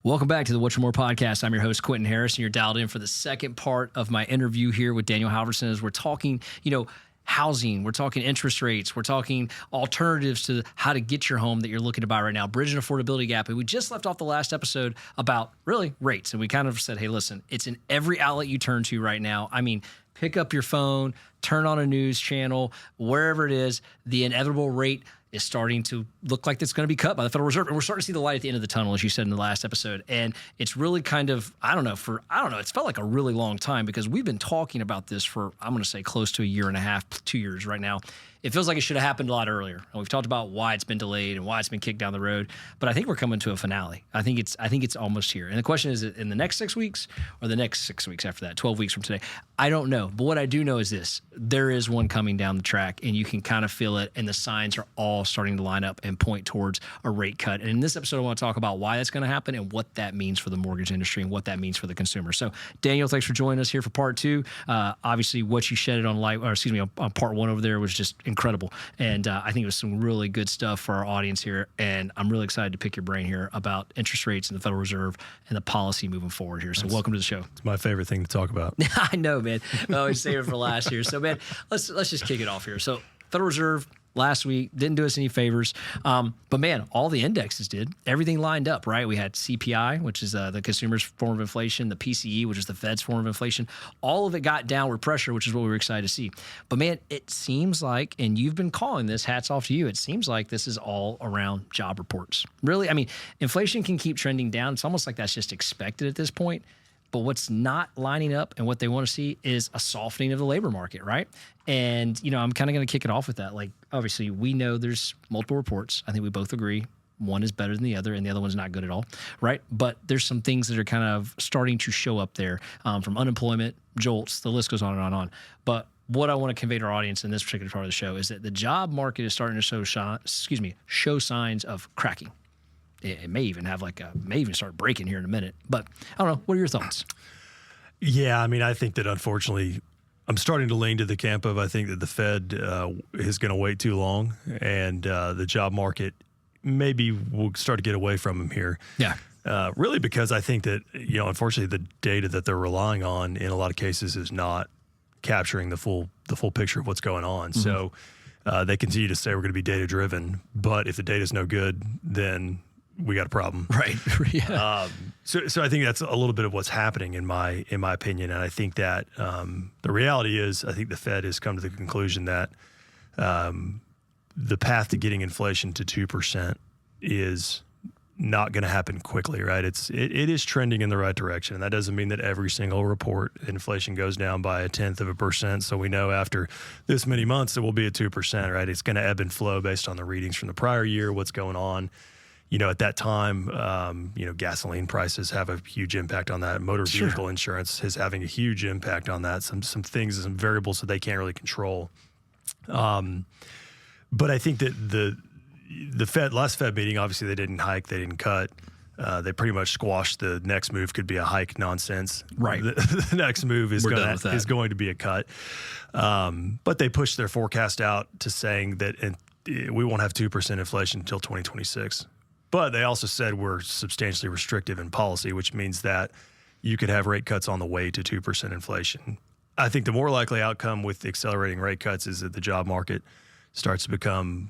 Welcome back to the What's Your More podcast. I'm your host, Quinton Harris, and you're dialed in for the second part of my interview here with Daniel Halverson as we're talking, housing, we're talking interest rates, we're talking alternatives to how to get your home that you're looking to buy right now, bridging affordability gap. And we just left off the last episode about really rates. And we kind of said, hey, listen, it's in every outlet you turn to right now. I mean, pick up your phone, turn on a news channel, wherever it is, the inevitable rate is starting to look like it's going to be cut by the Federal Reserve. And we're starting to see the light at the end of the tunnel, as you said in the last episode. And it's really kind of, it's felt like a really long time because we've been talking about this for, I'm going to say close to a year and a half, 2 years right now. It feels like it should have happened a lot earlier. And we've talked about why it's been delayed and why it's been kicked down the road. But I think we're coming to a finale. I think it's almost here. And the question is, in the next 6 weeks or the next 6 weeks after that, 12 weeks from today? I don't know. But what I do know is this. There is one coming down the track, and you can kind of feel it, and the signs are all starting to line up and point towards a rate cut. And in this episode, I want to talk about why that's going to happen and what that means for the mortgage industry and what that means for the consumer. So, Daniel, thanks for joining us here for part two. Obviously, what you shedded on on part one over there was just incredible. And I think it was some really good stuff for our audience here. And I'm really excited to pick your brain here about interest rates and the Federal Reserve and the policy moving forward here. So welcome to the show. It's my favorite thing to talk about. I know, man. I always save it for last year. So, man, let's just kick it off here. So, Federal Reserve last week didn't do us any favors. But, man, all the indexes did. Everything lined up, right? We had CPI, which is the consumer's form of inflation, the PCE, which is the Fed's form of inflation. All of it got downward pressure, which is what we were excited to see. But, man, it seems like, and you've been calling this, hats off to you, it seems like this is all around job reports. Really, I mean, inflation can keep trending down. It's almost like that's just expected at this point. But what's not lining up and what they want to see is a softening of the labor market, right? And, I'm kind of going to kick it off with that. Like, obviously, we know there's multiple reports. I think we both agree one is better than the other and the other one's not good at all, right? But there's some things that are kind of starting to show up there from unemployment, jolts, the list goes on and on and on. But what I want to convey to our audience in this particular part of the show is that the job market is starting to show signs of cracking. It may even may even start breaking here in a minute. But I don't know. What are your thoughts? Yeah, I mean, I think that unfortunately, I'm starting to lean to the camp of I think that the Fed is going to wait too long, and the job market maybe will start to get away from them here. Yeah. Really, because I think that unfortunately, the data that they're relying on in a lot of cases is not capturing the full picture of what's going on. Mm-hmm. So they continue to say we're going to be data driven, but if the data is no good, then we got a problem. Right. Yeah. So I think that's a little bit of what's happening in my opinion. And I think that the reality is I think the Fed has come to the conclusion that the path to getting inflation to 2% is not going to happen quickly, right? It is trending in the right direction. And that doesn't mean that every single report inflation goes down by 0.1%. So we know after this many months it will be at 2%, right? It's going to ebb and flow based on the readings from the prior year, what's going on. At that time, gasoline prices have a huge impact on that. Motor vehicle insurance is having a huge impact on that. Some things, some variables that they can't really control. But I think that the last Fed meeting, obviously they didn't hike, they didn't cut. They pretty much squashed the next move could be a hike nonsense. Right. The next move is going to be a cut. But they pushed their forecast out to saying that we won't have 2% inflation until 2026. But they also said we're substantially restrictive in policy, which means that you could have rate cuts on the way to 2% inflation. I think the more likely outcome with accelerating rate cuts is that the job market starts to become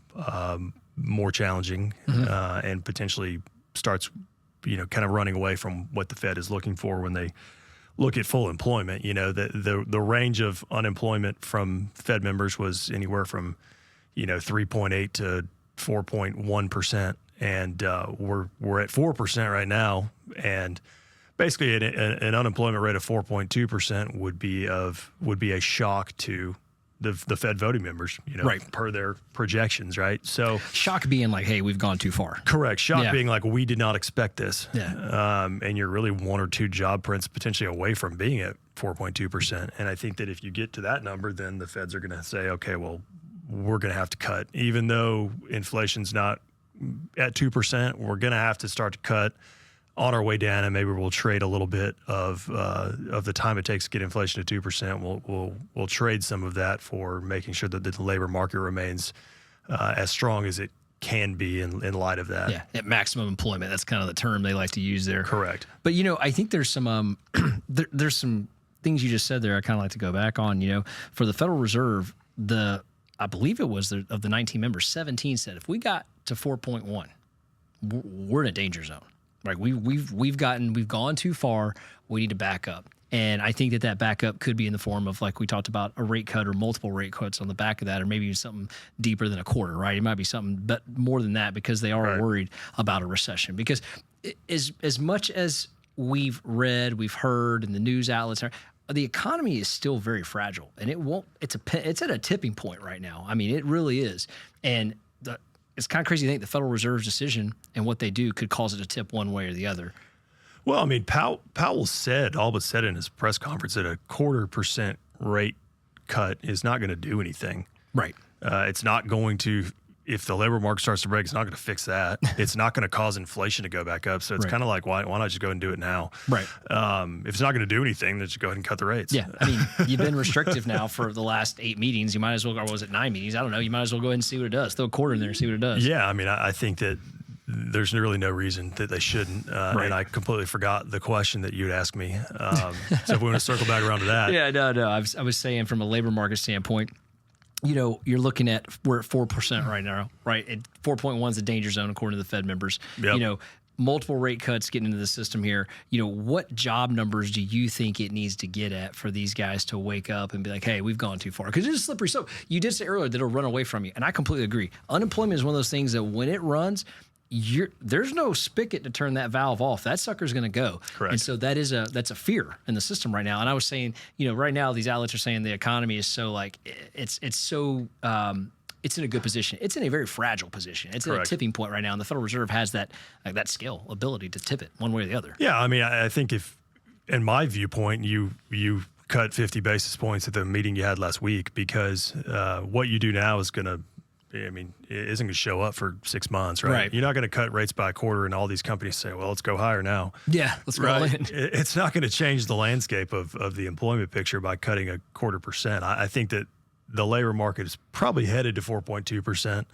more challenging and potentially starts, kind of running away from what the Fed is looking for when they look at full employment. The range of unemployment from Fed members was anywhere from 3.8 to 4.1%. And we're at 4% right now, and basically an unemployment rate of 4.2% would be a shock to the Fed voting members, right, per their projections, right? So shock being like, hey, we've gone too far. Correct. Shock being like, we did not expect this. Yeah. And you're really one or two job prints potentially away from being at 4.2%. And I think that if you get to that number, then the Feds are going to say, okay, well, we're going to have to cut, even though inflation's not at 2%, we're going to have to start to cut on our way down, and maybe we'll trade a little bit of the time it takes to get inflation to 2%. We'll trade some of that for making sure that the labor market remains as strong as it can be in light of that. Yeah, at maximum employment. That's kind of the term they like to use there. Correct. But, I think there's some there's some things you just said there I kind of like to go back on. For the Federal Reserve, I believe it was of the 19 members, 17 said if we got to 4.1, we're in a danger zone. Like we've gone too far. We need to back up. And I think that backup could be in the form of, like we talked about, a rate cut or multiple rate cuts on the back of that, or maybe even something deeper than a quarter, right? It might be something but more than that, because they are worried about a recession. Because as much as we've read, we've heard, and the news outlets are, the economy is still very fragile, and it's at a tipping point right now. I mean, it really is. And it's kind of crazy to think the Federal Reserve's decision and what they do could cause it to tip one way or the other. Well, I mean, Powell all but said in his press conference that a 0.25% rate cut is not going to do anything. Right. It's not going to, if the labor market starts to break, it's not going to fix that. It's not going to cause inflation to go back up. So it's kind of like, why not just go ahead and do it now? Right. If it's not going to do anything, then just go ahead and cut the rates. Yeah. I mean, you've been restrictive now for the last 8 meetings. You might as well, or was it 9 meetings? I don't know. You might as well go ahead and see what it does. Throw a quarter in there and see what it does. Yeah. I mean, I think that there's really no reason that they shouldn't. And I completely forgot the question that you'd ask me. So if we want to circle back around to that. Yeah, no. I was saying from a labor market standpoint, you're looking at, we're at 4% right now, right? 4.1 is a danger zone according to the Fed members. Yep. Multiple rate cuts getting into the system here. What job numbers do you think it needs to get at for these guys to wake up and be like, hey, we've gone too far? Because it's a slippery slope. You did say earlier that it'll run away from you, and I completely agree. Unemployment is one of those things that when it runs, there's no spigot to turn that valve off. That sucker's going to go. Correct. And so that's a fear in the system right now. And I was saying, right now these outlets are saying the economy is so it's in a good position. It's in a very fragile position. It's at a tipping point right now, and the Federal Reserve has that skill, ability to tip it one way or the other. Yeah, I mean, I think if, in my viewpoint, you cut 50 basis points at the meeting you had last week, because what you do now is going to, it isn't going to show up for 6 months, right? You're not going to cut rates by a quarter and all these companies say, well, let's go higher now. Yeah, let's go all in. It's not going to change the landscape of the employment picture by cutting a 0.25%. I think that the labor market is probably headed to 4.2%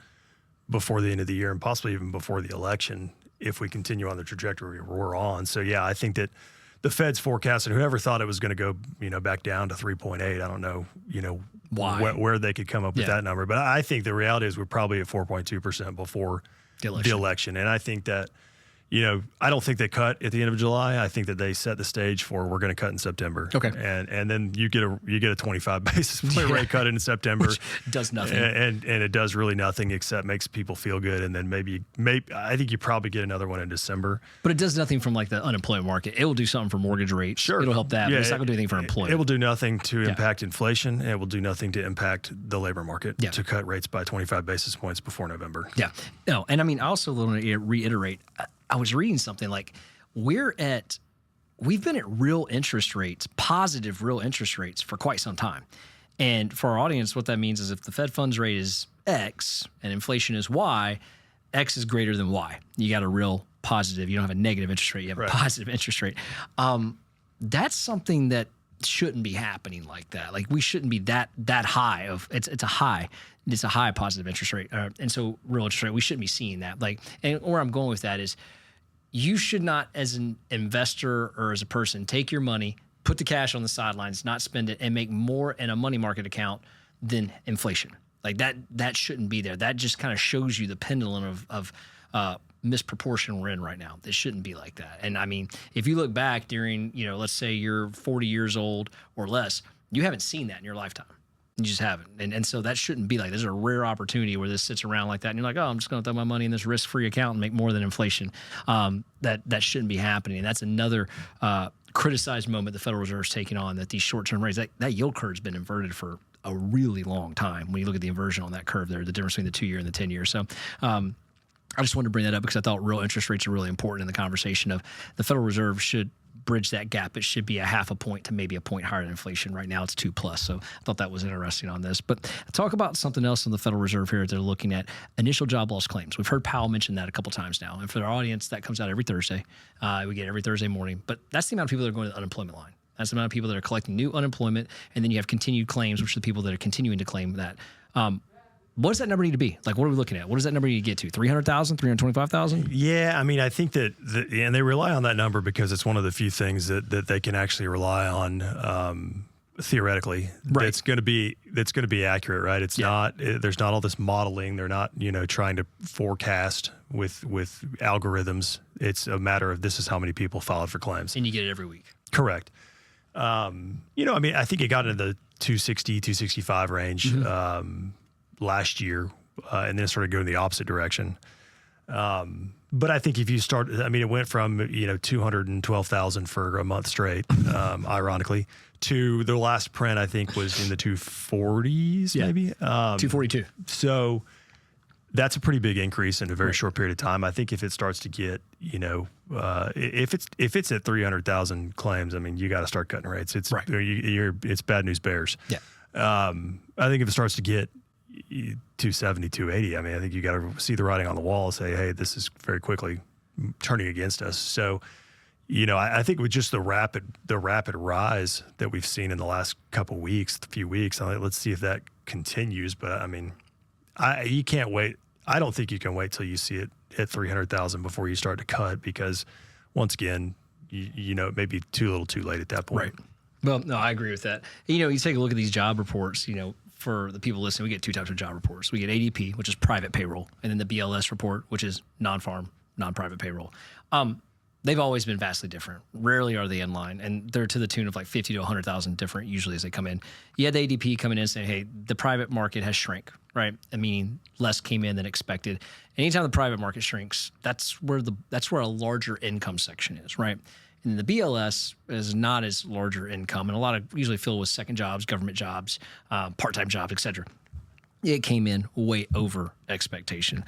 before the end of the year, and possibly even before the election, if we continue on the trajectory we're on. So, yeah, I think that the Fed's forecast, and whoever thought it was going to go, back down to 3.8, I don't know, why, where they could come up with that number. But I think the reality is we're probably at 4.2% before the election. And I think that, I don't think they cut at the end of July. I think that they set the stage for, we're going to cut in September. Okay. And then you get a 25 basis point rate cut in September. Which does nothing. And it does really nothing except makes people feel good. And then maybe I think you probably get another one in December. But it does nothing from like the unemployment market. It will do something for mortgage rates. Sure. It'll help that, but it's not going to do anything for employment. It will do nothing to impact inflation. It will do nothing to impact the labor market to cut rates by 25 basis points before November. Yeah. No, and I also want to reiterate, I was reading something like we've been at real interest rates, positive real interest rates for quite some time. And for our audience, what that means is if the Fed funds rate is X and inflation is Y, X is greater than Y. You got a real positive. You don't have a negative interest rate. You have a positive interest rate. That's something that shouldn't be happening like that. Like we shouldn't be that high of it's a high. It's a high positive interest rate. And so real interest rate, we shouldn't be seeing that. And where I'm going with that is you should not, as an investor or as a person, take your money, put the cash on the sidelines, not spend it, and make more in a money market account than inflation. Like that shouldn't be there. That just kind of shows you the pendulum of misproportion we're in right now. It shouldn't be like that. And I mean, if you look back during, let's say you're 40 years old or less, you haven't seen that in your lifetime. You just haven't. And so that shouldn't be like, there's a rare opportunity where this sits around like that. And you're like, oh, I'm just going to throw my money in this risk-free account and make more than inflation. That shouldn't be happening. And that's another criticized moment the Federal Reserve is taking on, that these short-term rates, that yield curve has been inverted for a really long time. When you look at the inversion on that curve there, the difference between the 2-year and the 10-year. So I just wanted to bring that up because I thought real interest rates are really important in the conversation of the Federal Reserve should bridge that gap. It should be a 0.5 point to maybe a point higher than inflation. Right now it's 2+. So I thought that was interesting on this. But talk about something else in the Federal Reserve here. They're looking at initial job loss claims. We've heard Powell mention that a couple times now. And for our audience, that comes out every Thursday. We get every Thursday morning. But that's the amount of people that are going to the unemployment line. That's the amount of people that are collecting new unemployment. And then you have continued claims, which are the people that are continuing to claim that. What does that number need to be? Like, what are we looking at? What does that number need to get to? 300,000, 325,000? Yeah, I mean, I think that, and they rely on that number because it's one of the few things that they can actually rely on theoretically. Right. That's going to be accurate, right? It's not. There's not all this modeling. They're not, trying to forecast with algorithms. It's a matter of this is how many people filed for claims, And you get it every week. Correct. I mean, I think it got into the 260, 265 range. Last year, and then it started going the opposite direction. But I think if you start, I mean, it went from 212,000 for a month straight, ironically, to the last print I think was in the 240s, maybe 242. So that's a pretty big increase in a very short period of time. I think if it starts to get, if it's at 300,000 claims, I mean, you got to start cutting rates. It's it's bad news bears. Yeah. I think if it starts to get 270, 280, I mean, I think you got to see the writing on the wall and say, hey, this is very quickly turning against us. So, I think with just the rapid rise that we've seen in the last few weeks, let's see if that continues. But I mean, you can't wait. I don't think you can wait till you see it at 300,000 before you start to cut, because once again, it may be too little too late at that point. Right. Well, no, I agree with that. You take a look at these job reports, for the people listening, we get two types of job reports. We get ADP, which is private payroll, and then the BLS report, which is non-farm, non-private payroll. They've always been vastly different. Rarely are they in line, and they're to the tune of like 50 to 100,000 different usually as they come in. You had the ADP coming in and saying, hey, the private market has shrank, right? I mean, less came in than expected. Anytime the private market shrinks, that's where a larger income section is, right? And the BLS is not as larger income, and a lot of usually filled with second jobs, government jobs, part-time jobs, et cetera. It came in way over expectation.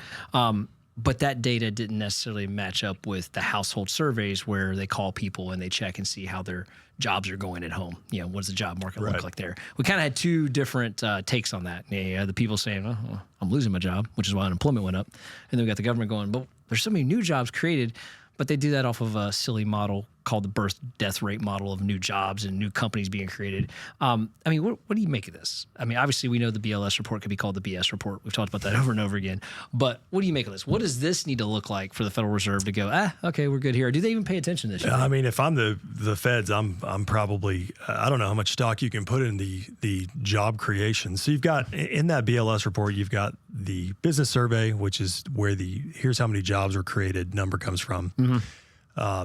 But that data didn't necessarily match up with the household surveys where they call people and they check and see how their jobs are going at home. What does the job market look like there? We kind of had two different takes on that. The people saying, oh, I'm losing my job, which is why unemployment went up. And then we got the government going, but there's so many new jobs created. But they do that off of a silly model called the birth-death rate model of new jobs and new companies being created. I mean, what do you make of this? I mean, obviously, we know the BLS report could be called the BS report. We've talked about that over and over again. But what do you make of this? What does this need to look like for the Federal Reserve to go, okay, we're good here? Or do they even pay attention this year? I mean, if I'm the feds, I'm probably, I don't know how much stock you can put in the job creation. So you've got, in that BLS report, you've got the business survey, which is where here's how many jobs were created number comes from. Mm-hmm.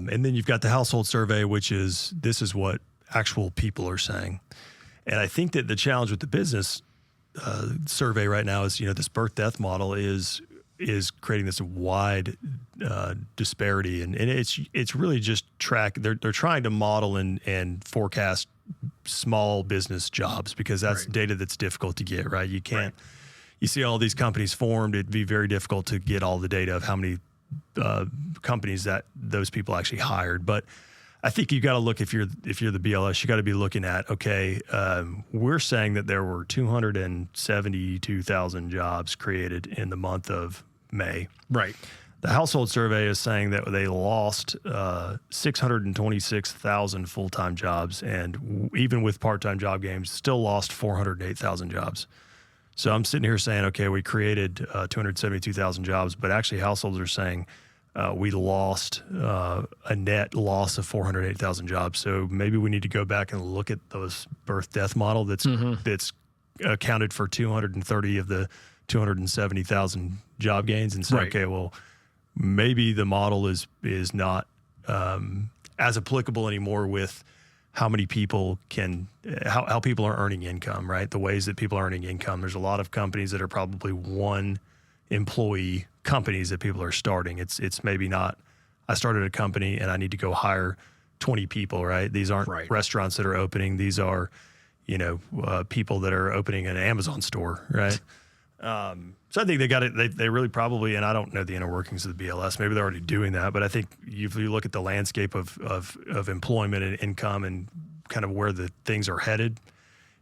And then you've got the household survey, which is this is what actual people are saying. And I think that the challenge with the business survey right now is, this birth-death model is creating this wide disparity. And it's really just they're trying to model and forecast small business jobs because that's data that's difficult to get, right? You can't, you see all these companies formed, it'd be very difficult to get all the data of how many companies that those people actually hired. But I think you got to look, if you're the BLS, you got to be looking at, we're saying that there were 272,000 jobs created in the month of May. Right. The household survey is saying that they lost 626,000 full-time jobs, and even with part-time job gains, still lost 408,000 jobs. So I'm sitting here saying, okay, we created 272,000 jobs, but actually households are saying we lost a net loss of 408,000 jobs. So maybe we need to go back and look at those birth-death model that's accounted for 230 of the 270,000 job gains and say, okay, well, maybe the model is not as applicable anymore with how many people how people are earning income, right? The ways that people are earning income. There's a lot of companies that are probably one employee companies that people are starting. It's maybe not, I started a company and I need to go hire 20 people, right? These aren't restaurants that are opening. These are, people that are opening an Amazon store, right? So I think they got it. They really probably, and I don't know the inner workings of the BLS. Maybe they're already doing that, but I think if you look at the landscape of employment and income and kind of where the things are headed,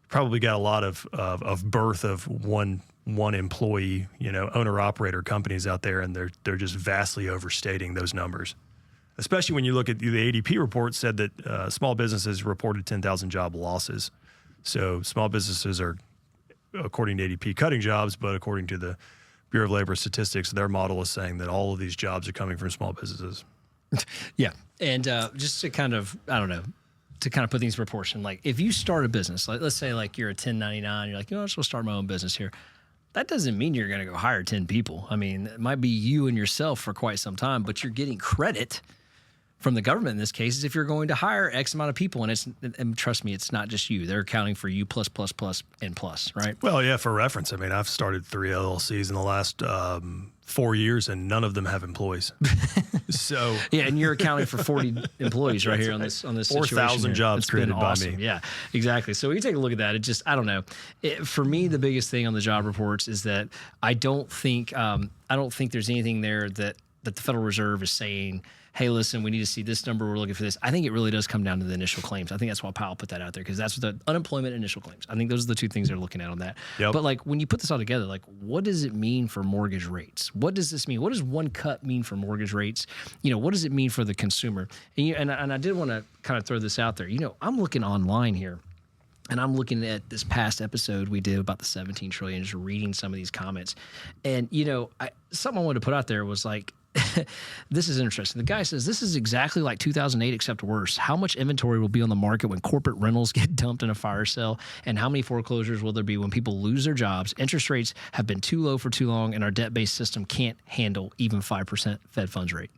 probably got a lot of birth of one employee, owner operator companies out there, and they're just vastly overstating those numbers. Especially when you look at the ADP report said that small businesses reported 10,000 job losses. So small businesses are according to ADP, cutting jobs, but according to the Bureau of Labor Statistics, their model is saying that all of these jobs are coming from small businesses. Yeah. And just to kind of, I don't know, to kind of put things in proportion, like if you start a business, like let's say like you're a 1099, you're like, I'm just going to start my own business here. That doesn't mean you're going to go hire 10 people. I mean, it might be you and yourself for quite some time, but you're getting credit from the government in this case is if you're going to hire X amount of people. And trust me, it's not just you. They're accounting for you plus, and plus, right? Well, yeah, for reference, I mean, I've started 3 LLCs in the last 4 years, and none of them have employees. So yeah, and you're accounting for 40 employees right here on this 4,000 jobs created by me. Yeah, exactly. So we take a look at that. It just, I don't know. For me, the biggest thing on the job reports is that I don't think there's anything there that the Federal Reserve is saying, hey, listen, we need to see this number. We're looking for this. I think it really does come down to the initial claims. I think that's why Powell put that out there, because that's the unemployment initial claims. I think those are the two things they're looking at on that. Yep. But like when you put this all together, like what does it mean for mortgage rates? What does this mean? What does one cut mean for mortgage rates? What does it mean for the consumer? And I did want to kind of throw this out there. I'm looking online here. And I'm looking at this past episode we did about the 17 trillion, just reading some of these comments. And, something I wanted to put out there was like, this is interesting. The guy says, this is exactly like 2008, except worse. How much inventory will be on the market when corporate rentals get dumped in a fire sale? And how many foreclosures will there be when people lose their jobs? Interest rates have been too low for too long, and our debt-based system can't handle even 5% Fed funds rate.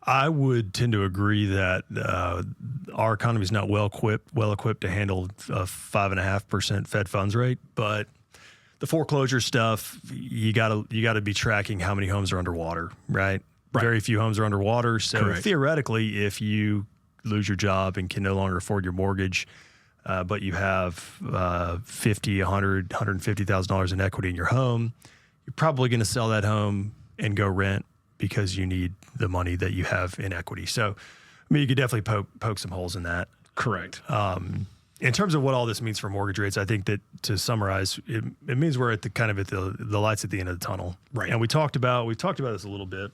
I would tend to agree that our economy is not well equipped to handle a 5.5% Fed funds rate, but the foreclosure stuff, you gotta be tracking how many homes are underwater, right? Very few homes are underwater. So Correct. Theoretically, if you lose your job and can no longer afford your mortgage, but you have $50,000, $100,000, $150,000 in equity in your home, you're probably going to sell that home and go rent because you need the money that you have in equity. So, I mean, you could definitely poke some holes in that. Correct. In terms of what all this means for mortgage rates, I think that to summarize, it means we're at the lights at the end of the tunnel. Right. And we talked about this a little bit.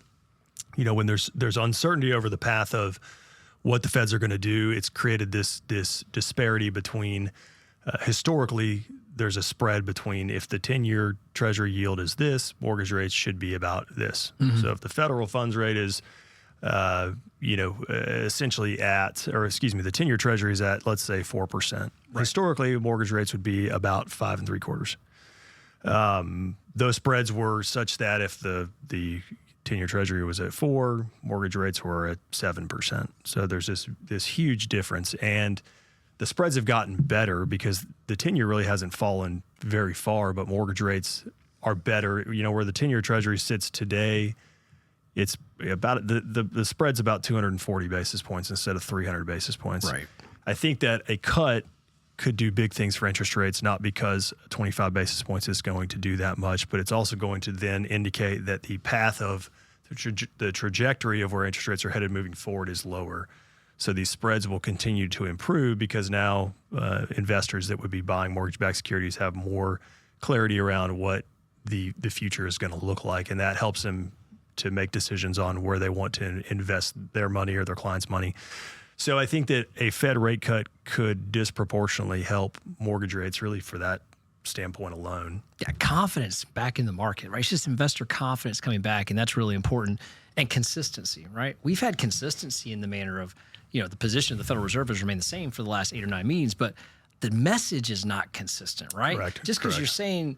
When there's uncertainty over the path of what the feds are going to do, it's created this disparity between historically there's a spread between if the 10-year Treasury yield is this, mortgage rates should be about this. Mm-hmm. So if the federal funds rate is essentially the 10-year Treasury is at, let's say, 4%. Right. Historically, mortgage rates would be about 5 3/4. Those spreads were such that if the 10-year Treasury was at 4, mortgage rates were at 7%. So there's this huge difference, and the spreads have gotten better because the 10-year really hasn't fallen very far, but mortgage rates are better. Where the 10-year Treasury sits today, it's about the spread's about 240 basis points instead of 300 basis points. Right. I think that a cut could do big things for interest rates, not because 25 basis points is going to do that much, but it's also going to then indicate that the path of the trajectory of where interest rates are headed moving forward is lower. So these spreads will continue to improve because now investors that would be buying mortgage-backed securities have more clarity around what the future is going to look like, and that helps them to make decisions on where they want to invest their money or their clients' money. So I think that a Fed rate cut could disproportionately help mortgage rates really for that standpoint alone. Yeah, confidence back in the market, right? It's just investor confidence coming back, and that's really important. And consistency, right? We've had consistency in the manner of, the position of the Federal Reserve has remained the same for the last 8 or 9 meetings, but the message is not consistent, right? Correct. Just because you're saying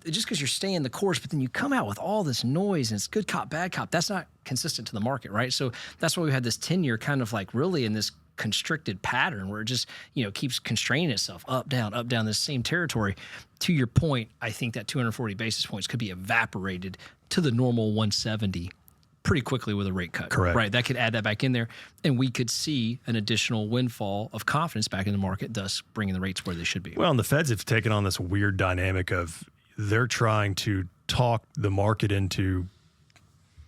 just because you're staying the course, but then you come out with all this noise and it's good cop, bad cop, that's not consistent to the market, right? So that's why we had this 10-year kind of like really in this constricted pattern where it just, keeps constraining itself up, down, this same territory. To your point, I think that 240 basis points could be evaporated to the normal 170 pretty quickly with a rate cut. Correct. Right. That could add that back in there, and we could see an additional windfall of confidence back in the market, thus bringing the rates where they should be. Well, and the Feds have taken on this weird dynamic of they're trying to talk the market into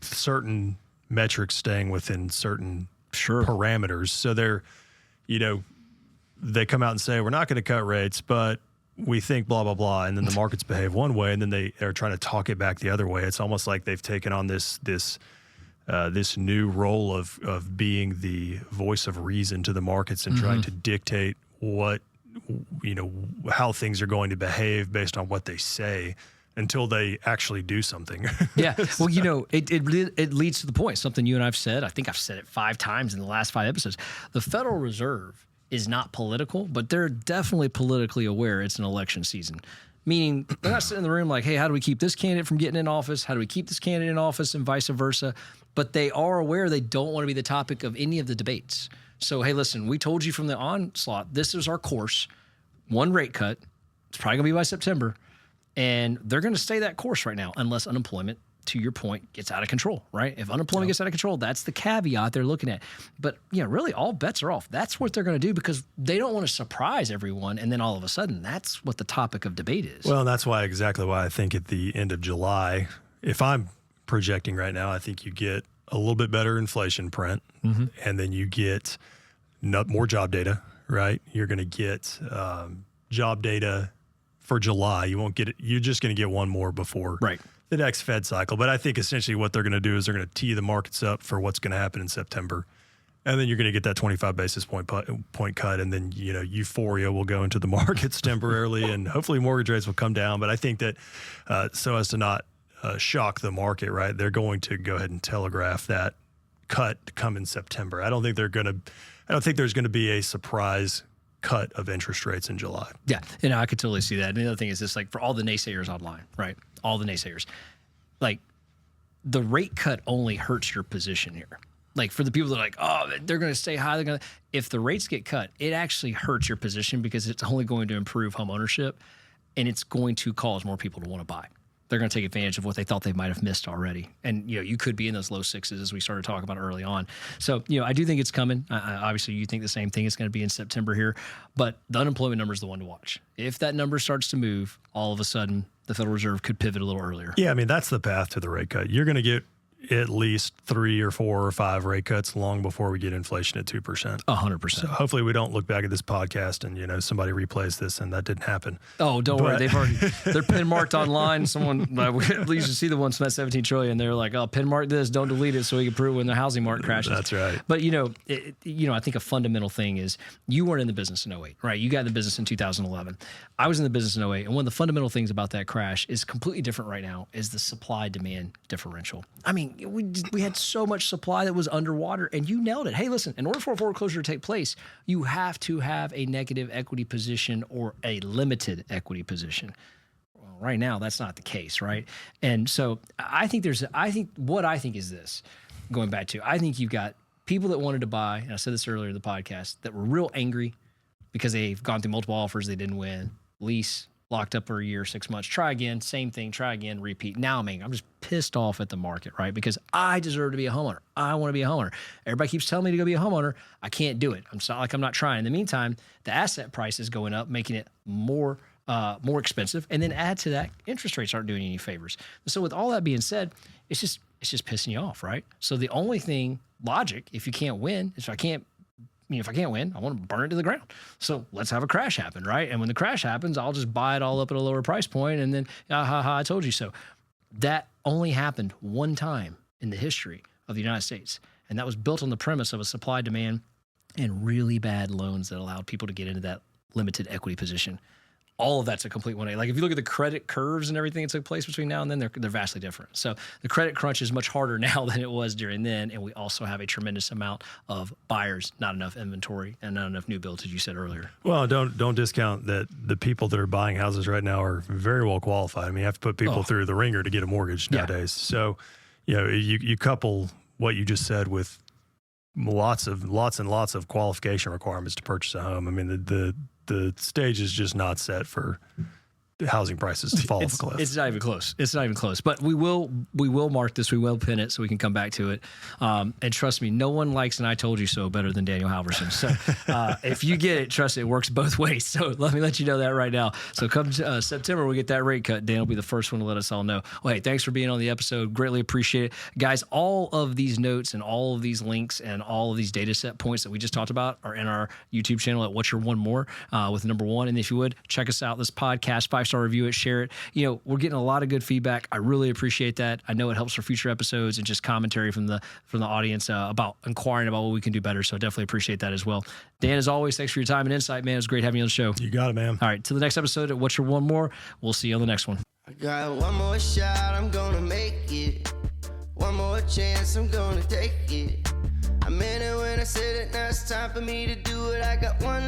certain metrics staying within certain parameters. So they're, they come out and say, we're not going to cut rates, but we think blah, blah, blah. And then the markets behave one way, and then they are trying to talk it back the other way. It's almost like they've taken on this new role of being the voice of reason to the markets and trying to dictate what how things are going to behave based on what they say until they actually do something. Yeah. Well, it leads to the point, something you and I've said. I think I've said it 5 times in the last 5 episodes. The Federal Reserve is not political, but they're definitely politically aware it's an election season. Meaning they're not sitting in the room like, hey, how do we keep this candidate from getting in office? How do we keep this candidate in office and vice versa? But they are aware they don't want to be the topic of any of the debates. So, hey, listen, we told you from the onslaught, this is our course. 1 rate cut. It's probably going to be by September. And they're going to stay that course right now unless unemployment, to your point, gets out of control, right? If unemployment gets out of control, that's the caveat they're looking at. But, really, all bets are off. That's what they're going to do because they don't want to surprise everyone. And then all of a sudden, that's what the topic of debate is. Well, that's exactly why I think at the end of July, if I'm projecting right now, I think you get a little bit better inflation print, and then you get more job data, right? You're going to get job data for July. You won't get it. You're just going to get one more before the next Fed cycle. But I think essentially what they're going to do is they're going to tee the markets up for what's going to happen in September. And then you're going to get that 25 basis point cut. And then, euphoria will go into the markets temporarily and hopefully mortgage rates will come down. But I think that so as to not shock the market, right, they're going to go ahead and telegraph that cut to come in September. I don't think there's going to be a surprise cut of interest rates in July. Yeah, I could totally see that. And the other thing is this, like for all the naysayers online, right? All the naysayers, like the rate cut only hurts your position here. Like for the people that are like, oh, they're going to stay high. If the rates get cut, it actually hurts your position because it's only going to improve home ownership and it's going to cause more people to want to buy. They're going to take advantage of what they thought they might have missed already. And, you could be in those low 6s as we started talking about early on. So, I do think it's coming. Obviously, you think the same thing. It's going to be in September here. But the unemployment number is the one to watch. If that number starts to move, all of a sudden, the Federal Reserve could pivot a little earlier. Yeah, that's the path to the rate cut. You're going to get at least 3 or 4 or 5 rate cuts long before we get inflation at 2%. 100%. So hopefully we don't look back at this podcast and somebody replays this and that didn't happen. Oh, don't worry. They're pin marked online. Someone at least you see the ones from that 17 trillion. They're like, oh, pin mark this, don't delete it, so we can prove when the housing market crashes. That's right. But I think a fundamental thing is you weren't in the business in 2008, right? You got in the business in 2011. I was in the business in 2008, and one of the fundamental things about that crash is completely different right now is the supply demand differential. We had so much supply that was underwater, and you nailed it. Hey, listen, in order for a foreclosure to take place, you have to have a negative equity position or a limited equity position. Well, right now, that's not the case, right? And so I think is this, going back to, I think you've got people that wanted to buy, and I said this earlier in the podcast, that were real angry because they've gone through multiple offers, they didn't win, lease, locked up for a year, 6 months, try again, same thing, try again, repeat. Now, I'm just pissed off at the market, right? Because I deserve to be a homeowner. I want to be a homeowner. Everybody keeps telling me to go be a homeowner. I can't do it. I'm not trying. In the meantime, the asset price is going up, making it more expensive. And then add to that, interest rates aren't doing any favors. So with all that being said, it's just pissing you off, right? So the only thing, logic, if you can't win, if I can't win, I want to burn it to the ground. So let's have a crash happen, right? And when the crash happens, I'll just buy it all up at a lower price point, and then, I told you so. That only happened one time in the history of the United States, and that was built on the premise of a supply demand and really bad loans that allowed people to get into that limited equity position. All of that's a complete 180. Like if you look at the credit curves and everything that took place between now and then, they're vastly different. So the credit crunch is much harder now than it was during then, and we also have a tremendous amount of buyers, not enough inventory, and not enough new builds, as you said earlier. Well, don't discount that the people that are buying houses right now are very well qualified. You have to put people through the ringer to get a mortgage nowadays. So, you couple what you just said with lots and lots of qualification requirements to purchase a home. The stage is just not set for housing prices to fall off a cliff. It's not even close. But we will mark this. We will pin it so we can come back to it. And trust me, no one likes "and I told you so" better than Daniel Halverson. So if you get it, trust me, it works both ways. So let me let you know that right now. So come September, we get that rate cut. Dan will be the first one to let us all know. Well, hey, thanks for being on the episode. Greatly appreciate it. Guys, all of these notes and all of these links and all of these data set points that we just talked about are in our YouTube channel at What's Your One More with number 1. And if you would, check us out. This podcast, 5 5-star review it, share it. We're getting a lot of good feedback. I really appreciate that. I know it helps for future episodes and just commentary from the audience about inquiring about what we can do better. So I definitely appreciate that as well. Dan, as always, thanks for your time and insight, man. It was great having you on the show. You got it, man. All right, till the next episode at What's Your One More? We'll see you on the next one. I got one more shot, I'm gonna make it. One more chance, I'm gonna take it. I meant it when I said it, now it's time for me to do it. I got one